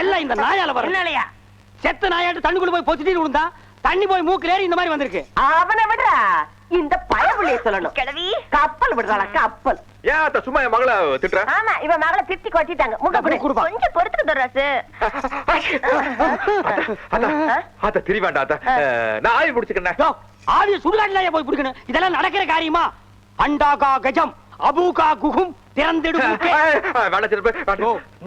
எல்லாம் இந்த நாயால வர செத்த நாயாட்டு தண்ணிக்குள்ள போய் பொத்திட்டு விழுந்தா தண்ணி போய் மூக்குல ஏறி இந்த மாதிரி வந்திருக்கு. அவனை விடுறா, இந்த பயவுளைய சொல்லணும். கிழவி கப்பல் விடுறாளா, கப்பல். ஏன் சும்மா என் மகளை திட்டுற? ஆமா, இவன் மகளை திட்டி கொட்டிட்டாங்க. கொஞ்சம் பொறுத்துக்கு தர்றாசு. அத திரி வேண்டாம், நான் ஆவி பிடிச்சுக்கிறேன். ஆவிய சுடுகாட்டுல போய் பிடிக்கணும். இதெல்லாம் நடக்கிற காரியமா? அண்டாகா கஜம் அபூகா குகும் திறந்திடும்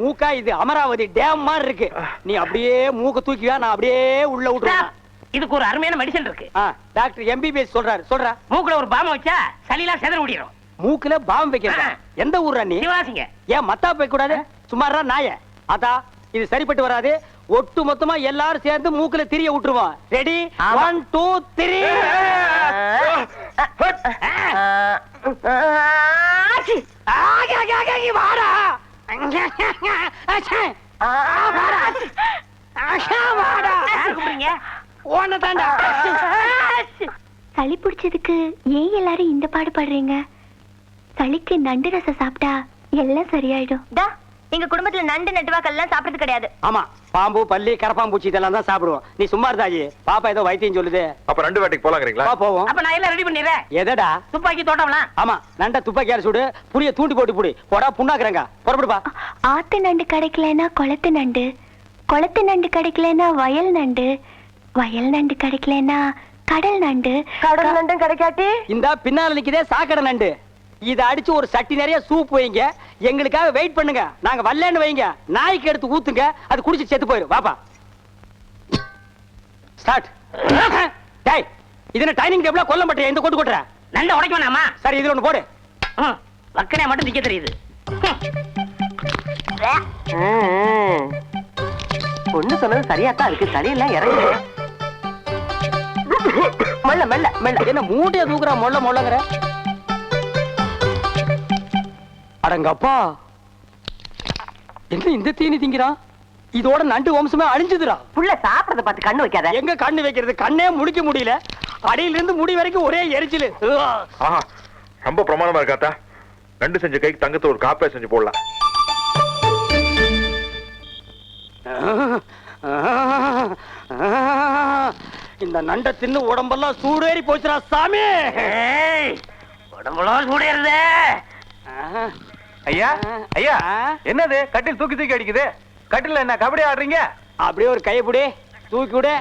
மூக்கா. இது அமராவதி டேம் மாதிரி இருக்கு. நீ அப்படியே மூக்க தூக்கியா, நான் அப்படியே உள்ள விட்டுறேன். இதுக்கு ஒரு அருமையான மெடிசன் இருக்கு. டாக்டர் எம்பிபிஎஸ் சொல்றாரு. சொல்ற மூக்குல ஒரு பாம் வச்சா சளிலாம் செதற முடியும். மூக்குல பாம் வைக்கிறா? எந்த ஊர்ரா நீ? சிவாசிங்க. ஏன் மத்தா போய் கூடாது? சுமாரா நாய. அதா இது சரிப்பட்டு வராது. ஒட்டு மொத்தமா எல்லாரும் சேர்ந்து மூக்குல திரிய விட்டுருவோம். ரெடி? 1 2 3. வாடா சளி பிடிச்சதுக்கு ஏன் எல்லாரும் இந்த பாடுபடுறீங்க? சளிக்கு நண்டு ரசம் சாப்பிட்டா எல்லாம் சரியாயிடும். எங்க குடும்பத்துல நண்டு நட்டுவாக்கெல்லாம் சாப்பிடுறது கிடையாது. ஆமா, பாம்பு பல்லி கரப்பாம்பூச்சி இதெல்லாம் தான் சாப்பிடுவோம். நீ சும்மா இருந்தாஜி. பாப்பா ஏதோ வைத்தியம் சொல்லுது. அப்ப ரெண்டு வேட்டைக்கு போலாங்கறீங்களா? போவோம். அப்ப நான் எல்லாம் ரெடி பண்ணிடுறேன். எதடா? துப்பாக்கி தோட்டம்லாம். ஆமா, நண்ட துப்பாக்கியால சுடு, புளிய தூண்டி போட்டு புடி. போடா புண்ணாக்குறங்க. புறப்படுப்பா. ஆத்து நண்டு கிடைக்கலனா குளத்து நண்டு, குளத்து நண்டு கிடைக்கலனா வயல் நண்டு, வயல் நண்டு கிடைக்கலனா கடல் நண்டு, கடல் நண்டும் கிடைக்காட்டி இந்த பின்னால நிக்குதே சாக்கடை நண்டு. இத அடிச்சு ஒரு சட்டி நிறைய சூப் வைங்க. எங்களுக்காக வெயிட் பண்ணுங்க. நாங்க வரலன்னு வைங்க, நாய்க்கு எடுத்து ஊத்துங்க. அது குடிச்சு செத்து போயிடும். வாப்பா ஸ்டார்ட். டேய், இது என்ன டைனிங் டேபிளா கொல்ல மாட்டே? இந்த கொட்டு கொட்டுற நண்ட உடைக்க வேணாமா? சரி, இதுல ஒண்ணு போடு. வக்கனே மட்டும் திக்க தெரியுது. ஒண்ணு சொன்னது சரியாத்தான் இருக்கு. சரியெல்லாம் இறங்குது. மெல்ல மெல்ல மெல்ல. என்ன மூட்டைய தூக்குறா மொள்ள மொள்ளங்கற? அடங்கப்பா, என்ன இந்த தீனி திங்கிறான்? இதோட நண்டு வம்சமே அழிஞ்சுதுடா. புள்ள சாப்பிடறத பார்த்து கண்ணு வைக்காத. எங்க கண்ணு வைக்கிறது? கண்ணே முடிக்க முடியல. அடியில இருந்து முடி வரைக்கும் ஒரே எரிச்சல். ரொம்ப பிரமாதமா இருக்காத்தா. நண்டு செஞ்ச கைக்கு தங்கத்தை ஒரு காப்பே செஞ்சு போடலாம். இந்த நண்டை தின்னு உடம்பெல்லாம் சூடேறி போச்சுடா சாமி. உடம்பெல்லாம் சூடேறுதே. ஐயா ஐயா, என்னது கட்டில் தூக்கி தூக்கி அடிக்குது? கட்டில என்ன கபடி ஆடுறீங்க? அப்படியே ஒரு கைப்பிடி தூக்கி விடு.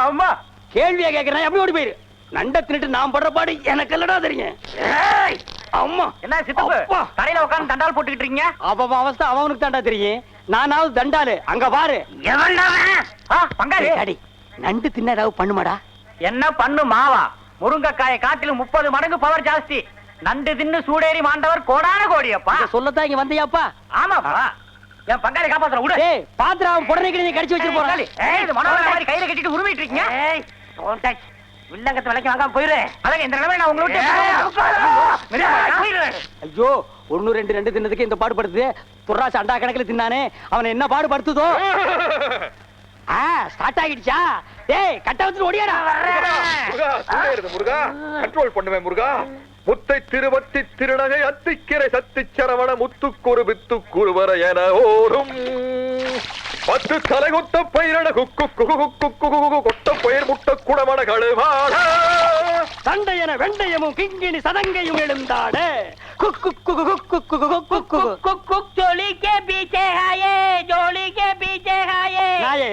அம்மா, கேள்வியா கேட்கிறேன். எப்படி ஓடி போயிரு? நண்டை தின்னுட்டு நான் படுற பாடு எனக்கு இல்லடா தெரியும். அம்மா, என்ன சித்தப்பு கடையில உட்கார்ந்து தண்டால் போட்டுக்கிட்டு இருக்கீங்க? அவன் அவஸ்தை அவனுக்கு தாண்டா தெரியும். நானாவது தண்டாலு. அங்க பாரு. பங்காளி, அடி நண்டு தின்ன ஏதாவது பண்ணுமாடா? என்ன பண்ணு மாவா? முருங்கைக்காயை காட்டிலும் 30 மடங்கு பவர் ஜாஸ்தி. நண்டு தின்னு சூடேறி மாண்டவர் கோடான கோடியப்பா. சொல்லத்தான் இங்க வந்தியாப்பா? ஆமாப்பா. என் பங்காளி காப்பாத்துற விடு. ஏய், பாத்ரா புடனைக்கு நீ கடிச்சு வச்சிட்டு போற. ஏய், இது மனோர மாதிரி கையில கட்டிட்டு உருமிட்டு இருக்கீங்க. ஏய், டோன்ட் டச். வில்லங்கத்து விலைக்கு வாங்காம போயிரு. அதான் இந்த நிலைமை நான் உங்களை விட்டு. ஐயோ, 1 2 2 தின்னதுக்கு இந்த பாடு படுத்துது. துர்ராசு அண்டா கணக்குல தின்னானே, அவனை என்ன பாடு படுத்துதோ? ஸ்டார்ட் ஆகிடுச்சா? டேய், கட்ட வச்சு ஓடியாடா. முருகா, கண்ட்ரோல் பண்ணுவேன் முருகா. முத்தை திருவத்தி திருநகை அத்திக்கிரை சத்திச்சரவண முத்துக்குரு வித்துக்குரு வர என ஓடும் 10 தலைகுத்த பயிரட கொட்ட பயிர் முட்ட குடமட கழுவாட சண்டையன வெண்டையமும் கிங்கினி சதங்கையும் எழுந்தாட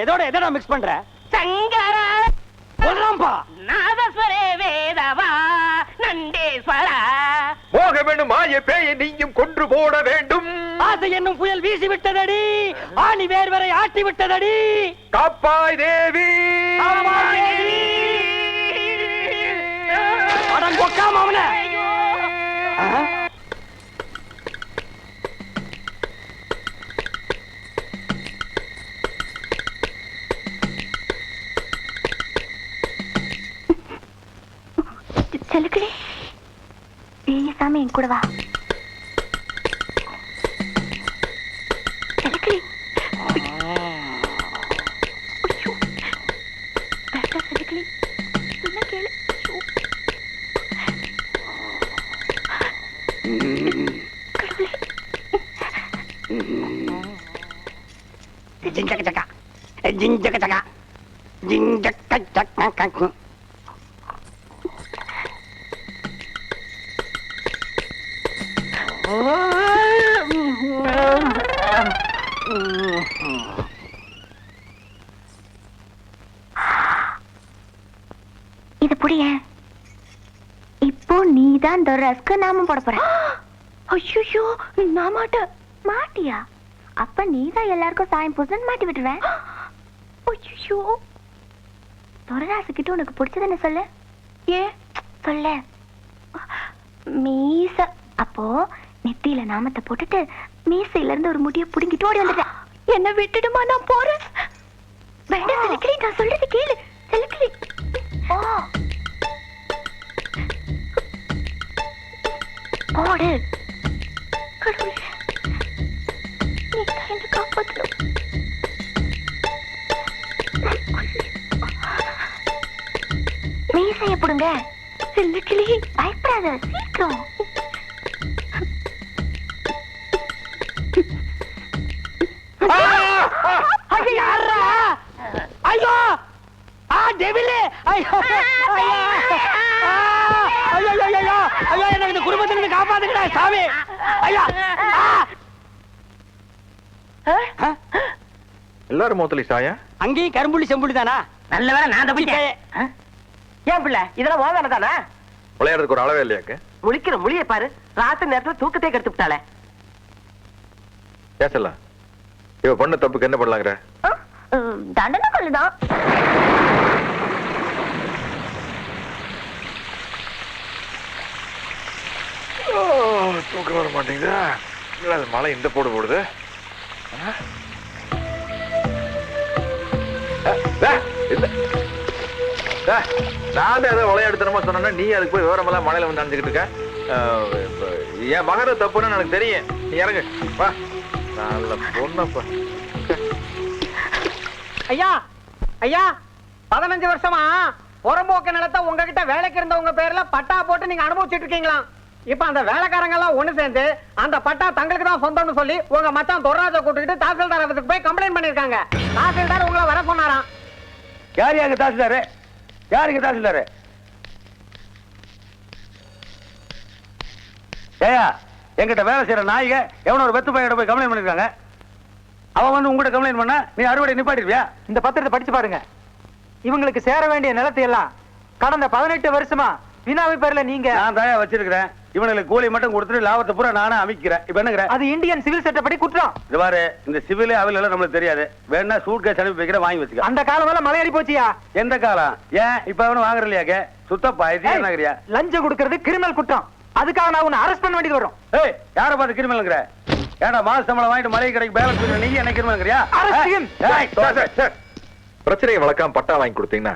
எதோட எதோட மிக்ஸ் பண்ற? சங்கரா சொல்றான்பா. நாதஸ்வரே வேதவா நண்டேஸ்வரா. போக வேண்டும் மாய பேயை நீயும் கொன்று போட வேண்டும். ஆசை என்னும் புயல் வீசி விட்டதடி, ஆணி வேர் வரை ஆட்டி விட்டதடி. காப்பாய் தேவி. அடங்கொக்காம அவன. செலுக்கடே, சாமி என் கூட வா. செலுக்கடே, செலுக்கடே சொன்ன கேளு. இது புரிய இப்போ நீதான் இந்த ரஸ்க்கு நாமம் போட போற. ஐயோ நான் மாட்டேன். மாட்டியா? அப்ப நீதான் எல்லாருக்கும் சாயம் பூசன் மாட்டி விட்டுருவேன். ஐயோ துரராசு கிட்ட உனக்கு பிடிச்சதுன்னு சொல்லு. ஏ சொல்ல. மீச. அப்போ நெத்தியில நாமத்தை போட்டுட்டு மீசையில இருந்து ஒரு முடிய புடுங்கிட்டு ஓடி வந்துட்டேன். என்ன விட்டுடுமா, நான் போறேன். வேண்டாம் செலுக்கிளி, நான் சொல்றது கேளு செலுக்கிளி. போடு. கடவுளே, நீ தான் என்ன காப்பாத்தணும். மீசைய புடுங்க. செலுக்கிளி பயப்படாத, சீக்கிரம். ஐயோ டெவிலே, ஐயோ எனக்கு இந்த குடும்பத்திலிருந்து காப்பாத்துக்கடா சாமி. ஐயா எல்லாரும் மோத்தலி சாயா அங்கேயும் கரும்புள்ளி செம்புள்ளி தானா? நல்ல வேலை நான் தப்பிச்சேன். ஏன் பிள்ளை இதெல்லாம் ஓதான தானே? விளையாடுறதுக்கு ஒரு அளவே இல்லையாக்கு? முழிக்கிற மொழியை பாரு. ராத்திரி நேரத்துல தூக்கத்தை கெடுத்து விட்டாளே. பேசலாம். இவ பண்ண தப்புக்கு என்ன பண்ணலாங்கிற? தண்டனை கொள்ளுதான். தூக்கம் வர மாட்டேங்குதா? அது மழை இந்த போடு போடுது. நான் ஏதோ விளையாடுத்தனமா சொன்னா நீ அதுக்கு போய் விவரமெல்லாம் மழையில வந்து நினைச்சுக்கிட்டு இருக்க. என் மகர தப்புன்னு எனக்கு தெரியும். நீ இறங்கு வா. நல்ல பொண்ணப்பா. ஐயா ஐயா 15 வருஷமா புறம்போக்கு நிலத்தை உங்ககிட்ட வேலைக்கு இருந்தவங்க பேர்ல பட்டா போட்டு நீங்க அனுபவிச்சுட்டு இருக்கீங்களா? இப்ப அந்த வேலைக்காரங்க எல்லாம் ஒண்ணு சேர்ந்து அந்த பட்டா தங்களுக்கு தான் சொந்தம்னு சொல்லி உங்க மச்சான் துர்ராஜை கூட்டிட்டு தாசில்தார் ஆபீஸுக்கு போய் கம்ப்ளைண்ட் பண்ணிருக்காங்க. தாசில்தார் உங்களை வர சொன்னாராம். யார் யாருக்கு தாசில்தாரு? யாருக்கு தாசில்தாரு? ஏயா எங்கிட்ட வேலை செய்யற நாய்க எவனோ ஒரு வெத்து பையன் போய் கம்ப்ளைண்ட் பண்ணிருக்காங்க. அவன் வந்து உங்ககிட்ட கம்ப்ளைண்ட் பண்ணா நீ அறுவடை நிப்பாட்டிருவியா? இந்த பத்திரத்தை படிச்சு பாருங்க. இவங்களுக்கு சேர வேண்டிய நிலத்தை எல்லாம் கடந்த 18 வருஷமா வினாவி பேர்ல நீங்க நான் தயா வச்சிருக்கிறேன். இவனுக்கு கூலி மட்டும் கொடுத்துட்டு லாபத்தை பூரா நானே அமைக்கிறேன். இப்ப என்னங்கிற? அது இந்தியன் சிவில் சட்டப்படி குற்றம். இது பாரு, இந்த சிவில் அவில் எல்லாம் நம்மளுக்கு தெரியாது. வேணா சூட் கேஸ் அனுப்பி வைக்கிற வாங்கி வச்சுக்க. அந்த காலம் எல்லாம் மலையேறி போச்சியா? எந்த காலம்? ஏன் இப்ப அவனு வாங்குற இல்லையாக்க? சுத்தப்பா நகரியா? லஞ்சம் கொடுக்கறது கிரிமினல் குற்றம். அதுக்காக நான் உன்னை அரெஸ்ட் பண்ண வேண்டியது வரும். ஏய், யார பார்த்து கிரிமினல்ங்கிற? ஏடா மாச சம்பளம் வாங்கிட்டு மளிகை கடைக்கு பேலன்ஸ் பண்ணி நீ என்ன கிரிமினல்ங்கிறியா? பிரச்சனையை வளர்க்காம பட்டா வாங்கி கொடுத்தீங்கன்னா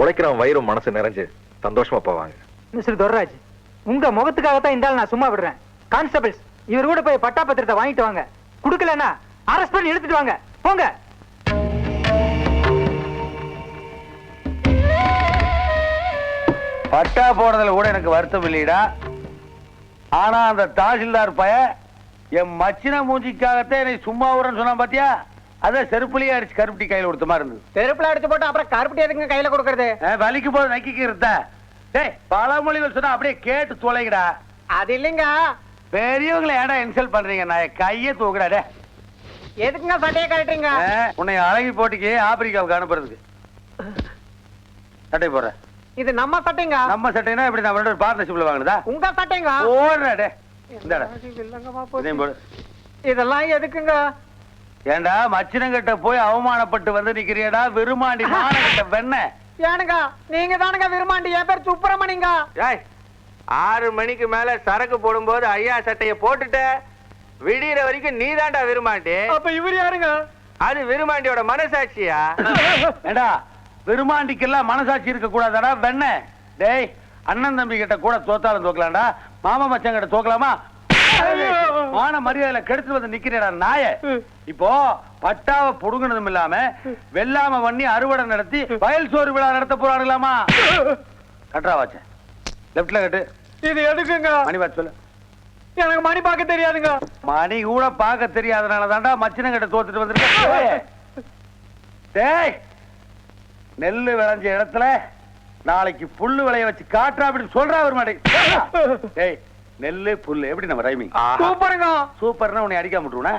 உழைக்கிறவன் வயிறும் மனசு நிறைஞ்சு சந்தோஷமா போவாங்க. மிஸ்டர் துர்ராஜ், உங்க முகத்துக்காகத்தான் இந்த நான் சும்மா விடுறேன். கான்ஸ்டபிள்ஸ், இவர் கூட போய் பட்டா பத்திரத்தை வாங்கிட்டு வாங்க. குடுக்கலன்னா அரெஸ்ட் பண்ணி எடுத்துட்டு வாங்க. போங்க. பட்டா போடுறதுல கூட எனக்கு வருத்தம் இல்லைடா. ஆனா அந்த தாசில்தார் பய என் மச்சின மூஞ்சிக்காகத்தான் என்னை சும்மா விடுறேன்னு சொன்னா பாத்தியா? அதான் செருப்புலயே அடிச்சு கருப்பட்டி கையில கொடுத்த மாதிரி இருந்தது. செருப்புல அடிச்சு போட்டு அப்புறம் கருப்பட்டி எதுங்க கையில கொடுக்கறது? வலிக்கு போது நக்கிக்கிறத. டேய், பழமொழிகள் சொன்னா அப்படியே கேட்டு தொலைங்கடா. அது இல்லைங்க. பெரியவங்களை ஏடா இன்சல்ட் பண்றீங்க? நான் கையே தூக்குடா. டே, எதுக்குங்க சட்டையை கழட்டுறீங்க? உன்னை அழகி போட்டிக்கு ஆப்பிரிக்காவுக்கு அனுப்புறதுக்கு சட்டை போடுற. இது நம்ம சட்டைங்க. நம்ம சட்டைனா இப்படி நான் ஒரு பார்ட்னர்ஷிப்ல வாங்குனதா? உங்க சட்டைங்க. ஓடுறா. டே, இந்தடா இதையும் போடு. இதெல்லாம் எதுக்குங்க? ஏண்டா மச்சினங்கிட்ட போய் அவமானப்பட்டு வந்து நிக்கிறியடா விருமாண்டி மானகிட்ட வெண்ண? ஏனுங்க நீங்க தானுங்க விருமாண்டி. என் பேர் சுப்பிரமணிங்க. 6 மணிக்கு மேல சரக்கு போடும்போது ஐயா சட்டைய போட்டுட்ட விடியற வரைக்கும் நீ தாண்டா விருமாண்டி. அப்ப இவர் யாருங்க? அது விருமாண்டியோட மனசாட்சியா? ஏண்டா விருமாண்டிக்கெல்லாம் மனசாட்சி இருக்க கூடாதாடா வெண்ண? டேய், அண்ணன் தம்பி கிட்ட கூட தோத்தாலும் தோக்கலாம்டா, மாமா மச்சான் கிட்ட தோக்கலாமா? மான மரியாதையில கெடுத்து வந்து நிக்கிறேடா நாய. இப்போ பட்டாவை புடுங்கினதும் இல்லாம வெள்ளாம பண்ணி அறுவடை நடத்தி வயல் சோறு விழா நடத்த போறாங்களாமா? கட்டுறா வாச்ச லெப்ட்ல கட்டு. இது எதுக்குங்க? மணி பார்த்து சொல்லு. எனக்கு மணி பார்க்க தெரியாதுங்க. மணி கூட பார்க்க தெரியாதனால தாண்டா மச்சின கிட்ட தோத்துட்டு வந்திருக்க. டேய், நெல்லு விளைஞ்ச இடத்துல நாளைக்கு புல்லு விளைய வச்சு காட்டுறா அப்படின்னு சொல்றா வருமாடி. டேய் நெல்லு புல்லு எப்படி நம்ம ரைமிங் சூப்பருங்க. சூப்பர்னா உன்னை அடிக்காம விட்டுருவா.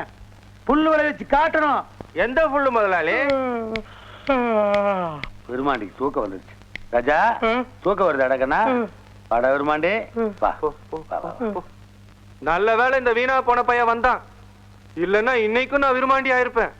புல்லு விளைய வச்சு காட்டணும். எந்த புல்லு முதலாளி? விருமாண்டிக்கு தூக்கம் வந்துருச்சு. ராஜா தூக்கம் வருது அடக்கண்ணா. வாடா விருமாண்டி வா. வா, வா, வா. நல்ல வேளை இந்த வீணா போன பையன் வந்தான், இல்லன்னா இன்னைக்கும் நான் விரும்பாண்டி ஆயிருப்பேன்.